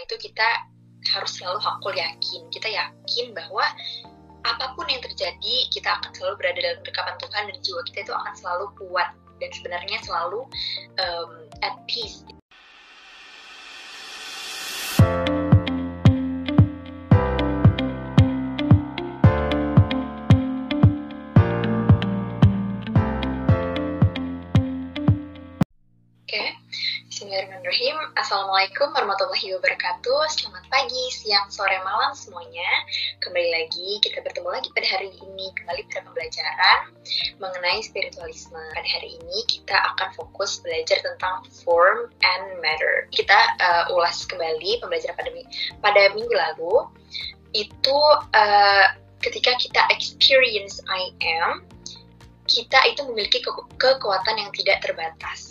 itu kita harus selalu hakul yakin. Kita yakin bahwa apapun yang terjadi, kita akan selalu berada dalam dekapan Tuhan dan jiwa kita itu akan selalu kuat dan sebenarnya selalu at peace. Bismillahirrahmanirrahim. Assalamualaikum warahmatullahi wabarakatuh. Selamat pagi, siang, sore, malam semuanya. Kembali lagi, kita bertemu lagi pada hari ini kembali pada pembelajaran mengenai spiritualisme. Pada hari ini kita akan fokus belajar tentang form and matter. Kita ulas kembali pembelajaran pada minggu lalu. Itu ketika kita experience I am, kita itu memiliki kekuatan yang tidak terbatas.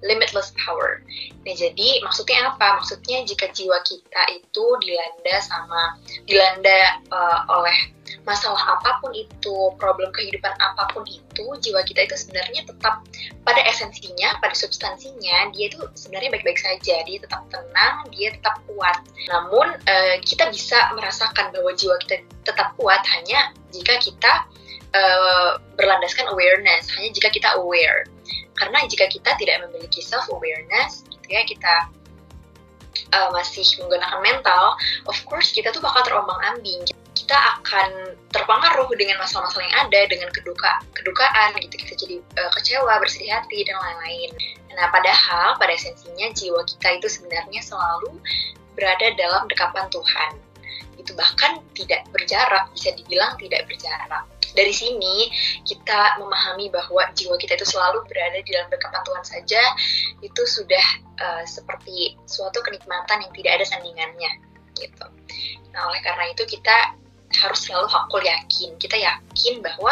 Limitless power. Nah, jadi maksudnya apa? Maksudnya jika jiwa kita itu dilanda oleh masalah apapun itu, problem kehidupan apapun itu, jiwa kita itu sebenarnya tetap pada esensinya, pada substansinya, dia itu sebenarnya baik-baik saja, dia tetap tenang, dia tetap kuat. Namun kita bisa merasakan bahwa jiwa kita tetap kuat hanya jika kita berlandaskan awareness, hanya jika kita aware. Karena jika kita tidak memiliki self-awareness, gitu ya, kita masih menggunakan mental, of course kita tuh bakal terombang-ambing. Kita akan terpengaruh dengan masalah-masalah yang ada, dengan kedukaan, gitu. Kita jadi kecewa, bersedih hati, dan lain-lain. Nah, padahal pada esensinya jiwa kita itu sebenarnya selalu berada dalam dekapan Tuhan. Itu bahkan tidak berjarak, bisa dibilang tidak berjarak. Dari sini kita memahami bahwa jiwa kita itu selalu berada di dalam dekapan Tuhan saja, itu sudah seperti suatu kenikmatan yang tidak ada sandingannya, gitu. Nah, oleh karena itu kita harus selalu hakul yakin. Kita yakin bahwa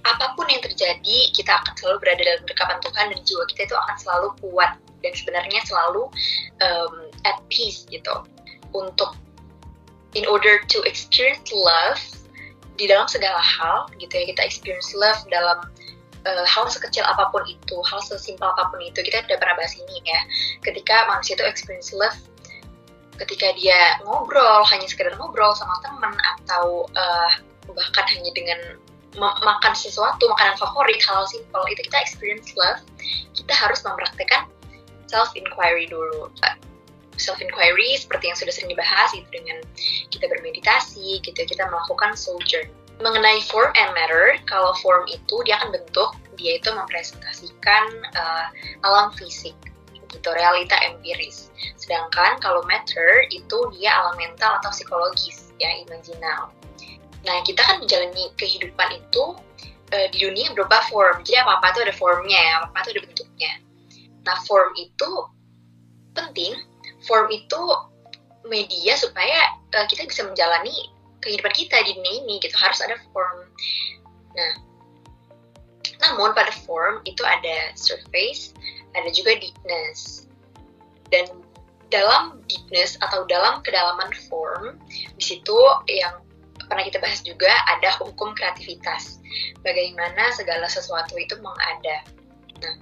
apapun yang terjadi, kita akan selalu berada dalam dekapan Tuhan dan jiwa kita itu akan selalu kuat dan sebenarnya selalu at peace, gitu. In order to experience love di dalam segala hal, gitu ya, kita experience love dalam hal sekecil apapun itu, hal sesimpel apapun itu. Kita udah pernah bahas ini ya, ketika manusia itu experience love ketika dia ngobrol, hanya sekedar ngobrol sama teman, atau bahkan hanya dengan makan sesuatu, makanan favorit, hal simpel itu kita experience love. Kita harus mempraktekkan self-inquiry dulu. Self-inquiry seperti yang sudah sering dibahas itu dengan kita bermeditasi, gitu, kita melakukan soul journey. Mengenai form and matter, kalau form itu dia akan bentuk, dia itu mempresentasikan alam fisik, gitu, realita empiris. Sedangkan kalau matter itu dia alam mental atau psikologis, ya, imaginal. Nah, kita kan menjalani kehidupan itu di dunia berupa form. Jadi apa-apa itu ada formnya, ya, apa-apa itu ada bentuknya. Nah, form itu penting. Form itu media supaya kita bisa menjalani kehidupan kita di dunia ini, gitu. Harus ada form. Nah, namun pada form itu ada surface, ada juga deepness. Dan dalam deepness atau dalam kedalaman form, di situ yang pernah kita bahas juga ada hukum kreativitas. Bagaimana segala sesuatu itu mengada. Nah,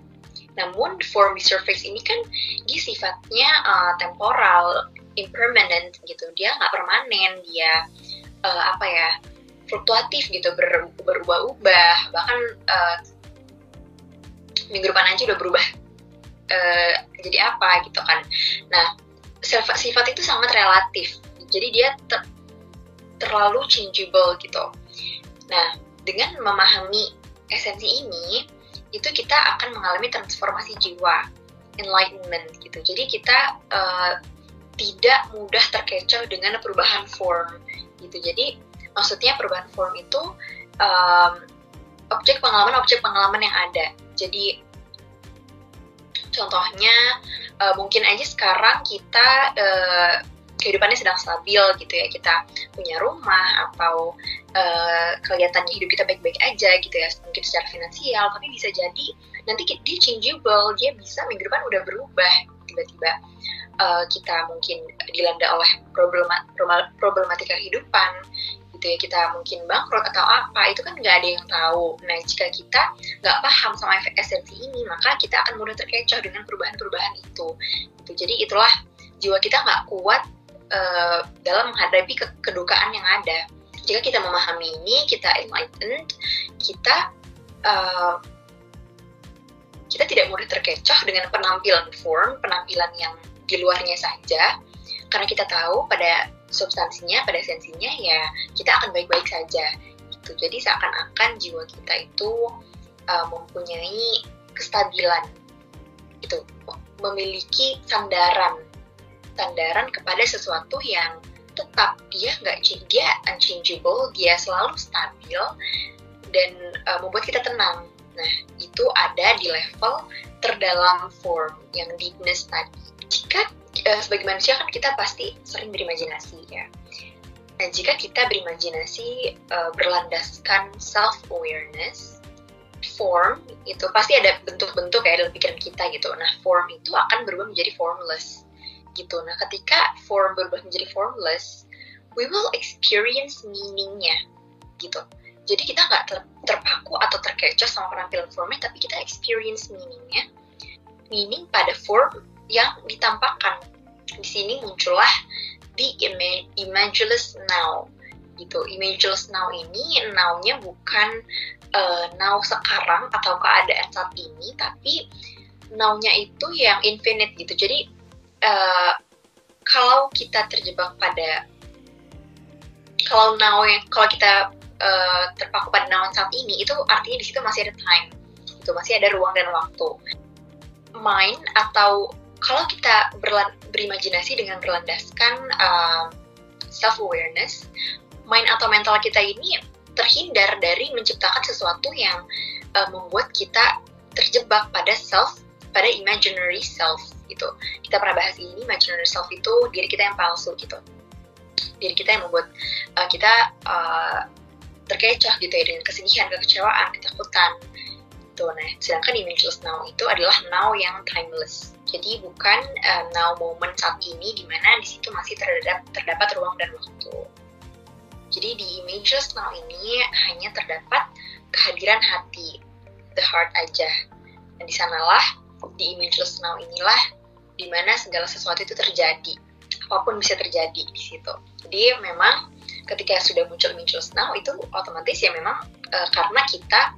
namun form di surface ini kan dia sifatnya temporal, impermanent, gitu. Dia nggak permanen, dia fluktuatif, gitu, berubah-ubah. Bahkan minggu depan aja udah berubah jadi apa, gitu kan. Nah, sifat itu sangat relatif. Jadi dia terlalu changeable, gitu. Nah, dengan memahami esensi ini, itu kita akan mengalami transformasi jiwa, enlightenment, gitu. Jadi kita tidak mudah terkecoh dengan perubahan form, gitu. Jadi maksudnya perubahan form itu objek pengalaman yang ada. Jadi contohnya mungkin aja sekarang kita kehidupannya sedang stabil, gitu ya, kita punya rumah atau kelihatannya hidup kita baik-baik aja, gitu ya, mungkin secara finansial, tapi bisa jadi nanti dia changeable, dia bisa minggu depan udah berubah, tiba-tiba kita mungkin dilanda oleh problematika kehidupan, gitu ya, kita mungkin bangkrut atau apa, itu kan nggak ada yang tahu. Nah, jika kita nggak paham sama esensi ini, maka kita akan mudah terkecoh dengan perubahan-perubahan itu, gitu. Jadi itulah jiwa kita nggak kuat dalam menghadapi kedukaan yang ada. Jika kita memahami ini, kita enlightened, kita tidak mudah terkecoh dengan penampilan form, penampilan yang di luarnya saja, karena kita tahu pada substansinya, pada esensinya ya kita akan baik-baik saja. Gitu. Jadi seakan-akan jiwa kita itu mempunyai kestabilan, gitu, memiliki sandaran kepada sesuatu yang tetap, dia unchangeable, dia selalu stabil dan membuat kita tenang. Nah, itu ada di level terdalam form, yang deepness tadi. Jika sebagai manusia kan kita pasti sering berimajinasi ya. Nah, jika kita berimajinasi berlandaskan self-awareness, form itu pasti ada bentuk-bentuk ya dalam pikiran kita gitu. Nah, form itu akan berubah menjadi formless gitu. Nah, ketika form berubah menjadi formless, we will experience meaning-nya gitu. Jadi kita nggak terpaku atau terkecoh sama penampilan formnya, tapi kita experience meaning-nya. Meaning pada form yang ditampakkan. Di sini muncullah the imageless now gitu. Imageless now ini, now-nya bukan now sekarang atau keadaan saat ini, tapi now-nya itu yang infinite gitu. Jadi kalau kita terjebak pada kalau kita terpaku pada now saat ini, itu artinya di situ masih ada time, itu masih ada ruang dan waktu. Mind, atau kalau kita berimajinasi dengan berlandaskan self-awareness, mind atau mental kita ini terhindar dari menciptakan sesuatu yang membuat kita terjebak pada imaginary self gitu. Kita pernah bahas ini, imaginary self itu diri kita yang palsu gitu. Diri kita yang membuat kita terkecoh gitu ya, dengan kesedihan, kekecewaan, ketakutan gitu. Nah, sedangkan imageless now itu adalah now yang timeless. Jadi bukan now moment saat ini, di mana di situ masih terdapat ruang dan waktu. Jadi di imageless now ini hanya terdapat kehadiran hati, the heart aja. Dan di sanalah, di imageless now inilah di mana segala sesuatu itu terjadi. Apapun bisa terjadi di situ. Jadi memang ketika sudah muncul imageless now itu otomatis ya memang karena kita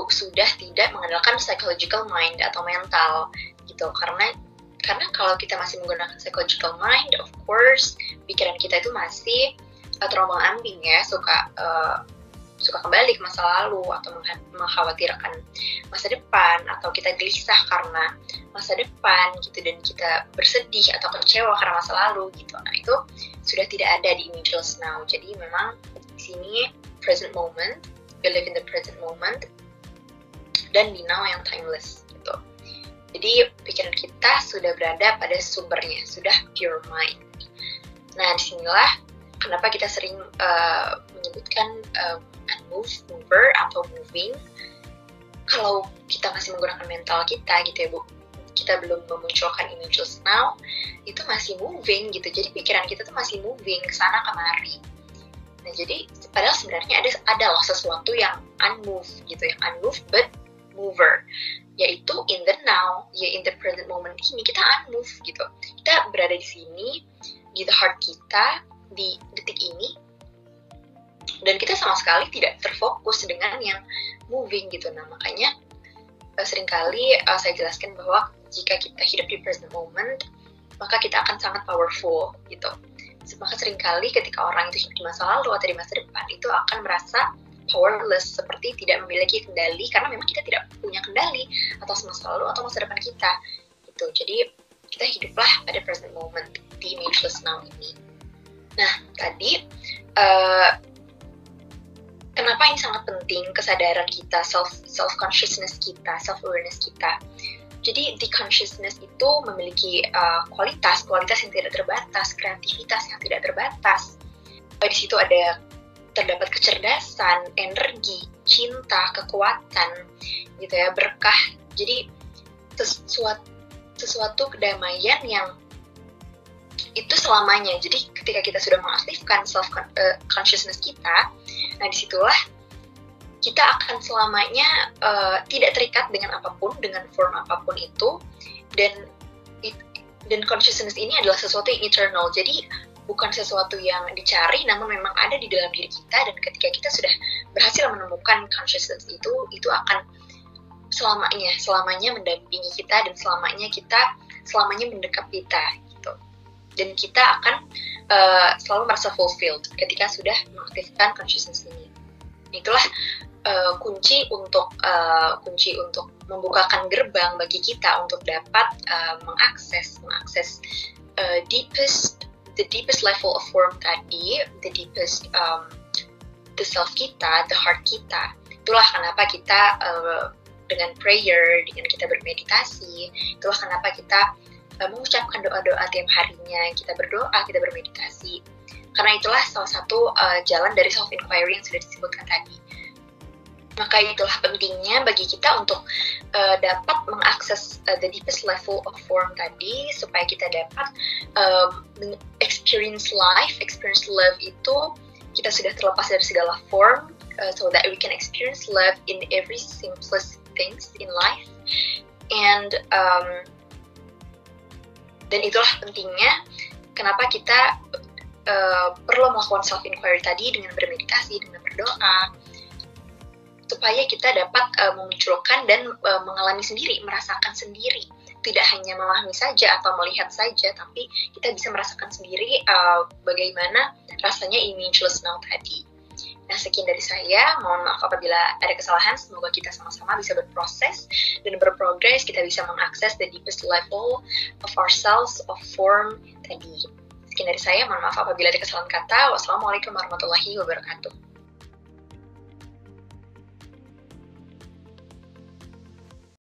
sudah tidak mengandalkan psychological mind atau mental gitu. Karena kalau kita masih menggunakan psychological mind, of course pikiran kita itu masih terombang-ambing ya, suka kembali ke masa lalu atau mengkhawatirkan masa depan, atau kita gelisah karena masa depan gitu, dan kita bersedih atau kecewa karena masa lalu gitu. Nah, itu sudah tidak ada di imageless now. Jadi memang di sini present moment, we live in the present moment, dan di now yang timeless gitu. Jadi pikiran kita sudah berada pada sumbernya, sudah pure mind. Nah, disinilah kenapa kita sering menyebutkan unmoved, mover, atau moving. Kalau kita masih menggunakan mental kita gitu ya Bu, kita belum memunculkan imageless now, itu masih moving gitu. Jadi pikiran kita tuh masih moving ke sana kemari. Nah, jadi padahal sebenarnya ada loh sesuatu yang unmoved gitu, yang unmoved but mover, yaitu in the now, ya in the present moment ini kita unmoved gitu. Kita berada di sini, di the heart kita, di detik ini, dan kita sama sekali tidak terfokus dengan yang moving gitu. Nah, makanya seringkali saya jelaskan bahwa jika kita hidup di present moment, maka kita akan sangat powerful gitu. Maka seringkali ketika orang itu hidup di masa lalu atau di masa depan, itu akan merasa powerless, seperti tidak memiliki kendali, karena memang kita tidak punya kendali atas masa lalu atau masa depan kita gitu. Jadi kita hiduplah pada present moment, di imageless now ini. Nah, tadi kenapa ini sangat penting, kesadaran kita, self-consciousness kita, self-awareness kita. Jadi the consciousness itu memiliki kualitas yang tidak terbatas, kreativitas yang tidak terbatas. Di situ terdapat kecerdasan, energi, cinta, kekuatan, gitu ya, berkah. Jadi sesuatu kedamaian yang itu selamanya. Jadi ketika kita sudah mengaktifkan self-consciousness kita, nah disitulah kita akan selamanya tidak terikat dengan apapun, dengan form apapun itu, dan Dan consciousness ini adalah sesuatu yang eternal, jadi bukan sesuatu yang dicari, namun memang ada di dalam diri kita, dan ketika kita sudah berhasil menemukan consciousness itu akan selamanya mendampingi kita, dan selamanya mendekap kita gitu. Dan kita akan selalu merasa fulfilled ketika sudah mengaktifkan consciousness ini. Itulah kunci untuk membukakan gerbang bagi kita untuk dapat mengakses the deepest level of form tadi, the deepest the self kita, the heart kita. Itulah kenapa kita dengan prayer, dengan kita bermeditasi, itulah kenapa kita mengucapkan doa-doa tiap harinya, kita berdoa, kita bermeditasi. Karena itulah salah satu jalan dari self-inquiry yang sudah disebutkan tadi. Maka itulah pentingnya bagi kita untuk dapat mengakses the deepest level of form tadi, supaya kita dapat experience love itu kita sudah terlepas dari segala form, so that we can experience love in every simplest things in life. And dan itulah pentingnya kenapa kita perlu melakukan self-inquiry tadi dengan bermeditasi, dengan berdoa, supaya kita dapat memunculkan dan mengalami sendiri, merasakan sendiri. Tidak hanya memahami saja atau melihat saja, tapi kita bisa merasakan sendiri bagaimana rasanya imageless now tadi. Nah, sekian dari saya. Mohon maaf apabila ada kesalahan. Semoga kita sama-sama bisa berproses dan berprogres. Kita bisa mengakses the deepest level of ourselves, of form tadi. Sekian dari saya. Mohon maaf apabila ada kesalahan kata. Wassalamualaikum warahmatullahi wabarakatuh.